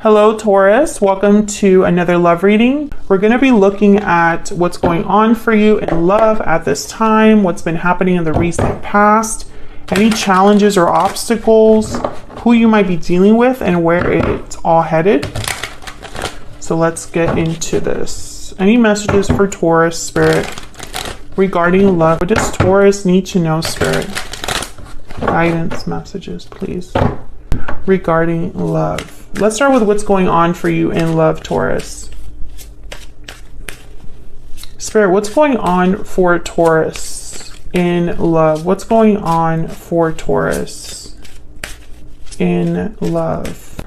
Hello Taurus, welcome to another love reading. We're going to be looking at what's going on for you in love at this time, what's been happening in the recent past, any challenges or obstacles, who you might be dealing with, and where it's all headed. So let's get into this. Any messages for Taurus, Spirit, regarding love? What does Taurus need to know, Spirit? Guidance messages, please, regarding love. Let's start with what's going on for you in love, Taurus. Spirit, what's going on for Taurus in love? What's going on for Taurus in love?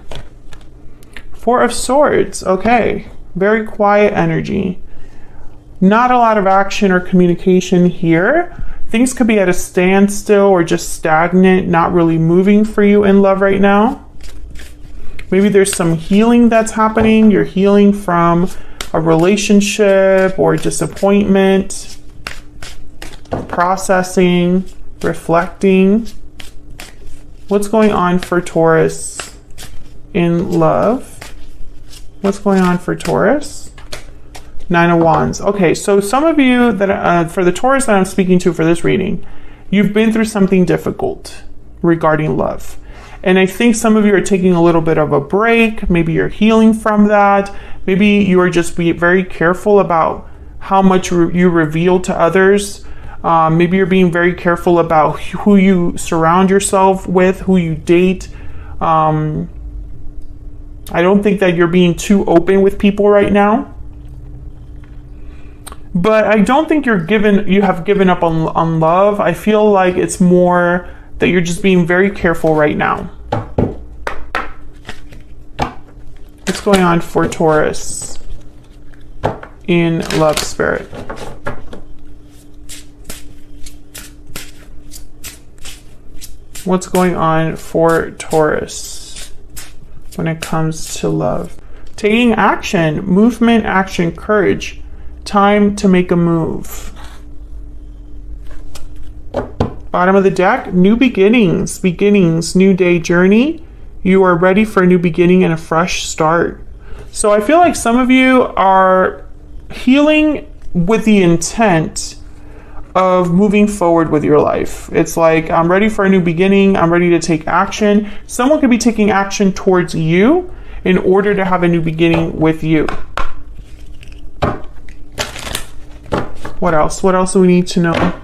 Four of Swords. Okay. Very quiet energy. Not a lot of action or communication here. Things could be at a standstill or just stagnant, not really moving for you in love right now. Maybe there's some healing that's happening. You're healing from a relationship or disappointment, processing, reflecting. What's going on for Taurus in love? What's going on for Taurus? Nine of Wands. Okay, so some of you that for the Taurus that I'm speaking to for this reading, you've been through something difficult regarding love. And I think some of you are taking a little bit of a break. Maybe you're healing from that. Maybe you are just being very careful about how much you reveal to others. Maybe you're being very careful about who you surround yourself with, who you date. I don't think that you're being too open with people right now. But I don't think you have given up on love. I feel like it's more that you're just being very careful right now. What's going on for Taurus in love, Spirit? What's going on for Taurus when it comes to love? Taking action, movement, action, courage. Time to make a move. Bottom of the deck, new beginnings, new day journey. You are ready for a new beginning and a fresh start. So I feel like some of you are healing with the intent of moving forward with your life. It's like, I'm ready for a new beginning. I'm ready to take action. Someone could be taking action towards you in order to have a new beginning with you. What else? What else do we need to know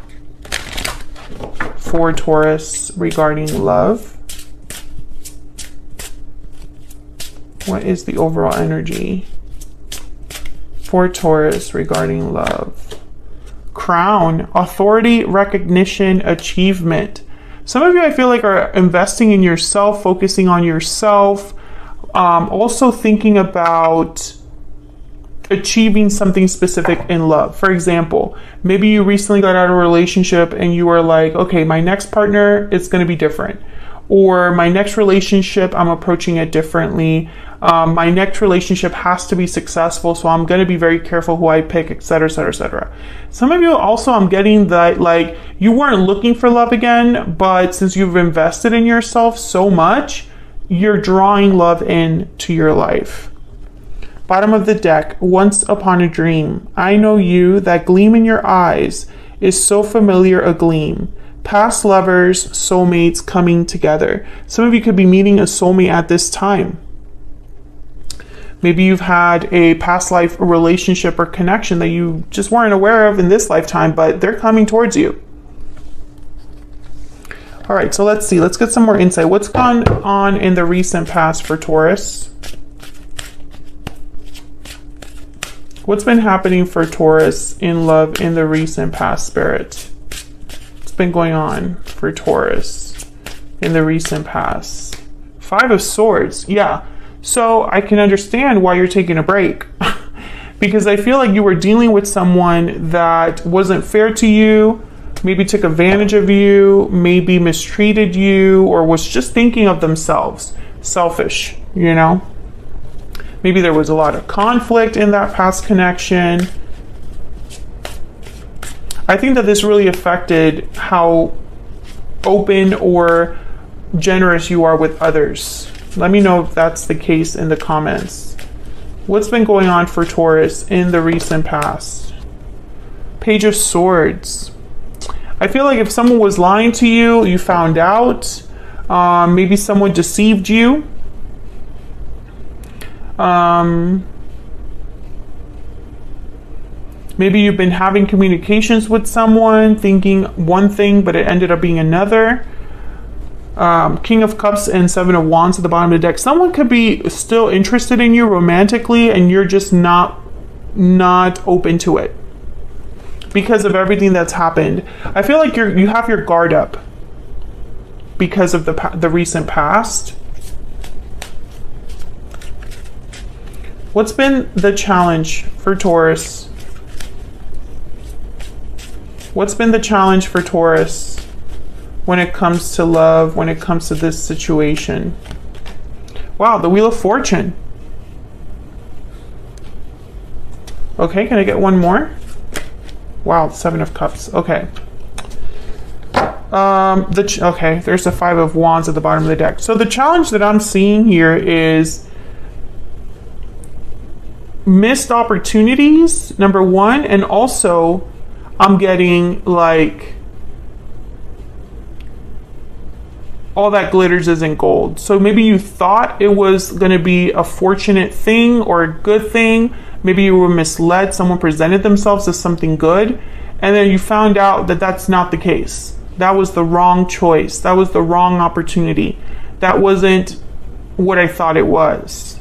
for Taurus regarding love? What is the overall energy for Taurus regarding love? Crown, authority, recognition, achievement. Some of you, I feel like, are investing in yourself, focusing on yourself, also thinking about achieving something specific in love. For example, maybe you recently got out of a relationship and you are like, okay, my next partner is going to be different. Or my next relationship, I'm approaching it differently. My next relationship has to be successful, so I'm going to be very careful who I pick, etc., etc., etc. Some of you also, I'm getting that, like, you weren't looking for love again, but since you've invested in yourself so much, you're drawing love into your life. Bottom of the deck, once upon a dream. I know you, that gleam in your eyes is so familiar a gleam. Past lovers, soulmates coming together. Some of you could be meeting a soulmate at this time. Maybe you've had a past life relationship or connection that you just weren't aware of in this lifetime, but they're coming towards you. All right, so let's see. Let's get some more insight. What's gone on in the recent past for Taurus? What's been happening for Taurus in love in the recent past, Spirit? What's been going on for Taurus in the recent past? Five of Swords. Yeah. So I can understand why you're taking a break. Because I feel like you were dealing with someone that wasn't fair to you, maybe took advantage of you, maybe mistreated you, or was just thinking of themselves. Selfish, you know? Maybe there was a lot of conflict in that past connection. I think that this really affected how open or generous you are with others. Let me know if that's the case in the comments. What's been going on for Taurus in the recent past? Page of Swords. I feel like if someone was lying to you, you found out. Maybe someone deceived you. Maybe you've been having communications with someone, thinking one thing, but it ended up being another. King of Cups and Seven of Wands at the bottom of the deck. Someone could be still interested in you romantically, and you're just not open to it because of everything that's happened. I feel like you have your guard up because of the recent past. What's been the challenge for Taurus? What's been the challenge for Taurus when it comes to love, when it comes to this situation? Wow, the Wheel of Fortune. Okay, can I get one more? Wow, Seven of Cups. Okay. Okay, there's the Five of Wands at the bottom of the deck. So the challenge that I'm seeing here is missed opportunities, number one, and also I'm getting like all that glitters isn't gold. So maybe you thought it was going to be a fortunate thing or a good thing. Maybe you were misled. Someone presented themselves as something good, and then you found out that that's not the case. That was the wrong choice. That was the wrong opportunity. That wasn't what I thought it was.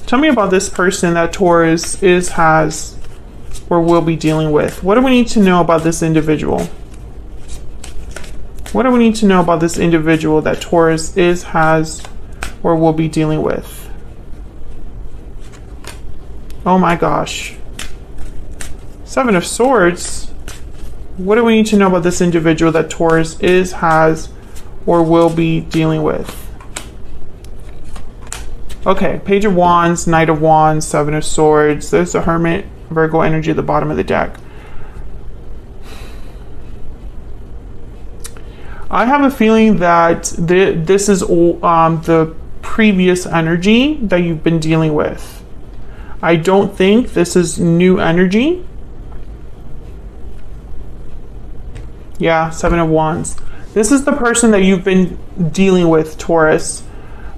Tell me about this person that Taurus has, or will be dealing with. What do we need to know about this individual? What do we need to know about this individual that Taurus has, or will be dealing with? Oh my gosh. Seven of Swords. What do we need to know about this individual that Taurus has, or will be dealing with? Okay, Page of Wands, Knight of Wands, Seven of Swords. There's the Hermit, Virgo energy at the bottom of the deck. I have a feeling that this is the previous energy that you've been dealing with. I don't think this is new energy. Yeah, Seven of Wands. This is the person that you've been dealing with, Taurus.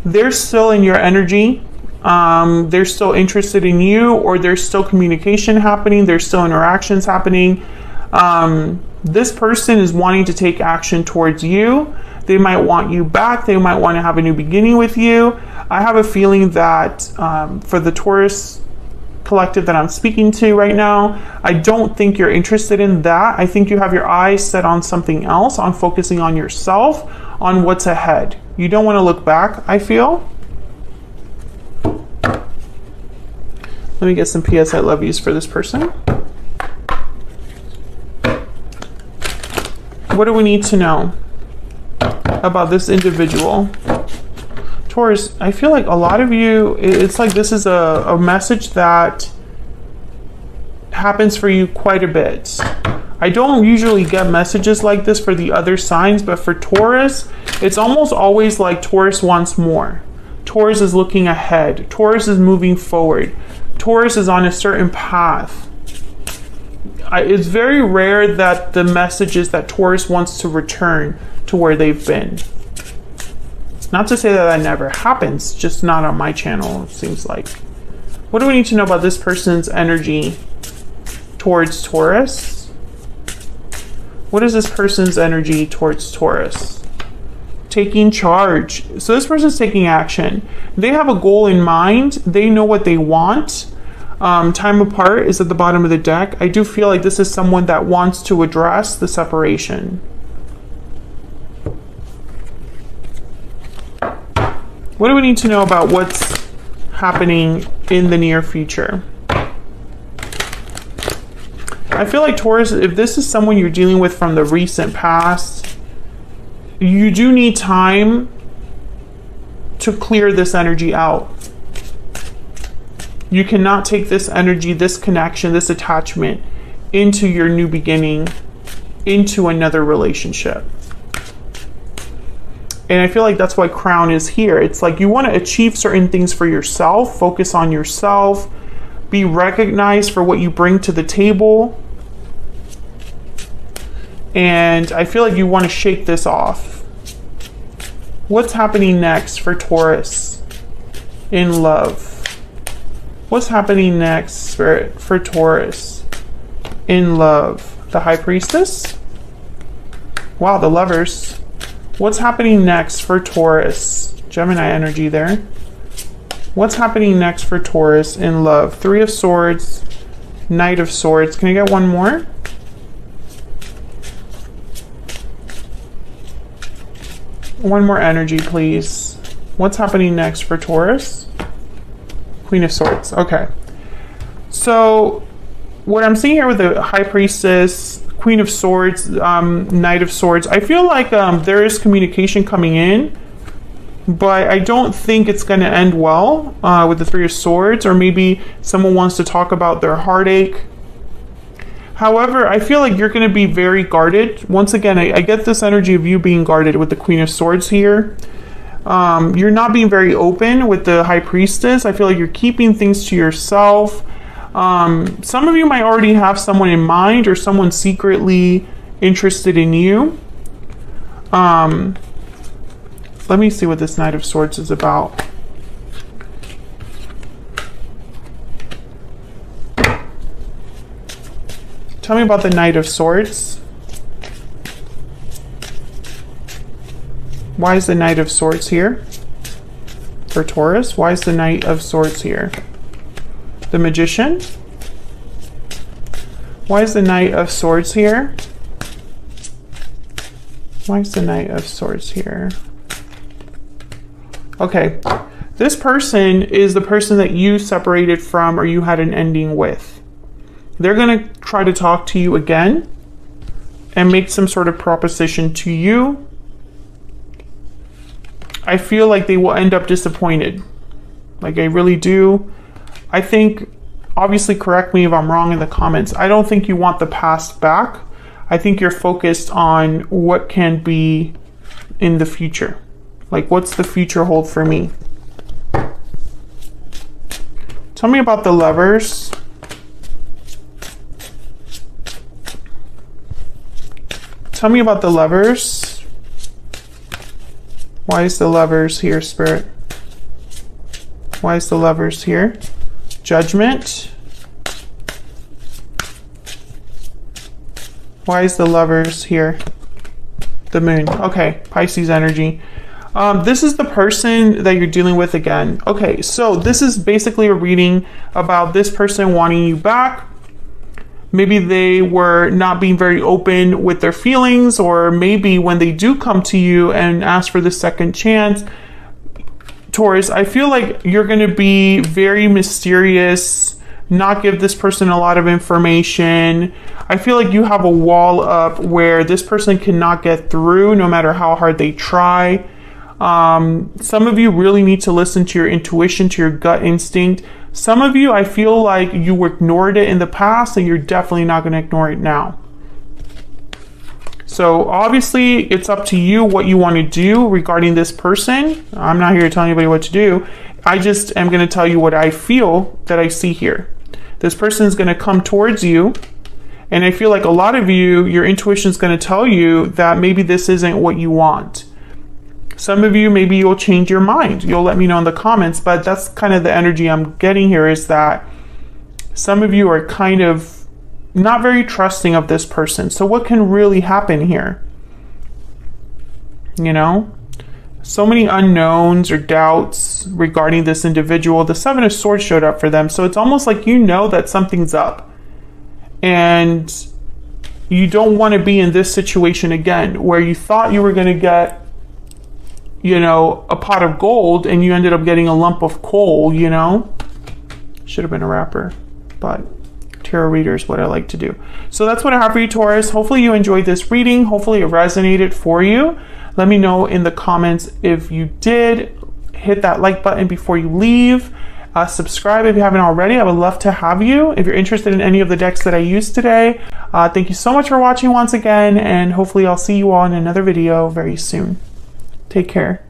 They're still in your energy. They're still interested in you, or there's still communication happening. There's still interactions happening. This person is wanting to take action towards you. They might want you back. They might want to have a new beginning with you. I have a feeling that for the Taurus collective that I'm speaking to right now, I don't think you're interested in that. I think you have your eyes set on something else, on focusing on yourself, on what's ahead. You don't want to look back, I feel. Let me get some PS I love yous for this person. What do we need to know about this individual? Taurus, I feel like a lot of you, it's like this is a message that happens for you quite a bit. I don't usually get messages like this for the other signs, but for Taurus, it's almost always like Taurus wants more. Taurus is looking ahead. Taurus is moving forward. Taurus is on a certain path. It's very rare that the message is that Taurus wants to return to where they've been. Not to say that that never happens, just not on my channel, it seems like. What do we need to know about this person's energy towards Taurus? What is this person's energy towards Taurus? Taking charge. So this person's taking action. They have a goal in mind. They know what they want. Time apart is at the bottom of the deck. I do feel like this is someone that wants to address the separation. What do we need to know about what's happening in the near future? I feel like Taurus, if this is someone you're dealing with from the recent past, you do need time to clear this energy out. You cannot take this energy, this connection, this attachment into your new beginning, into another relationship. And I feel like that's why crown is here. It's like you want to achieve certain things for yourself, focus on yourself, be recognized for what you bring to the table. And I feel like you want to shake this off. What's happening next for Taurus in love? What's happening next, Spirit, for Taurus in love? The High Priestess? Wow, the Lovers. What's happening next for Taurus? Gemini energy there. What's happening next for Taurus in love? Three of Swords, Knight of Swords. Can I get one more? One more energy, please. What's happening next for Taurus? Queen of Swords. Okay. So what I'm seeing here with the High Priestess, Queen of Swords, Knight of Swords, I feel like there is communication coming in, but I don't think it's going to end well with the Three of Swords, or maybe someone wants to talk about their heartache. However, I feel like you're going to be very guarded. Once again, I get this energy of you being guarded with the Queen of Swords here. You're not being very open with the High Priestess. I feel like you're keeping things to yourself. Some of you might already have someone in mind, or someone secretly interested in you. Let me see what this Knight of Swords is about. Tell me about the Knight of Swords. Why is the Knight of Swords here for Taurus? Why is the Knight of Swords here? The Magician? Why is the Knight of Swords here? Why is the Knight of Swords here? Okay, this person is the person that you separated from, or you had an ending with. They're going to try to talk to you again and make some sort of proposition to you. I feel like they will end up disappointed. Like, I really do. I think, obviously correct me if I'm wrong in the comments, I don't think you want the past back. I think you're focused on what can be in the future. Like, what's the future hold for me? Tell me about the Lovers. Tell me about the Lovers. Why is the Lovers here, Spirit? Why is the Lovers here? Judgment. Why is the Lovers here? The Moon. Okay, Pisces energy. This is the person that you're dealing with again. Okay, so this is basically a reading about this person wanting you back. Maybe they were not being very open with their feelings, or maybe when they do come to you and ask for the second chance, Taurus, I feel like you're going to be very mysterious, not give this person a lot of information. I feel like you have a wall up where this person cannot get through no matter how hard they try. Some of you really need to listen to your intuition, to your gut instinct. Some of you, I feel like you ignored it in the past, and you're definitely not going to ignore it now. So obviously it's up to you what you want to do regarding this person. I'm not here to tell anybody what to do. I just am going to tell you what I feel that I see here. This person is going to come towards you, and I feel like a lot of you, your intuition is going to tell you that maybe this isn't what you want. Some of you, maybe you'll change your mind. You'll let me know in the comments, but that's kind of the energy I'm getting here, is that some of you are kind of not very trusting of this person. So what can really happen here? You know, so many unknowns or doubts regarding this individual. The Seven of Swords showed up for them. So it's almost like you know that something's up, and you don't want to be in this situation again, where you thought you were going to get, you know, a pot of gold, and you ended up getting a lump of coal, you know? Should have been a rapper, but tarot reader is what I like to do. So that's what I have for you, Taurus. Hopefully you enjoyed this reading. Hopefully it resonated for you. Let me know in the comments if you did. Hit that like button before you leave. Subscribe if you haven't already. I would love to have you. If you're interested in any of the decks that I used today, thank you so much for watching once again, and hopefully I'll see you all in another video very soon. Take Take care.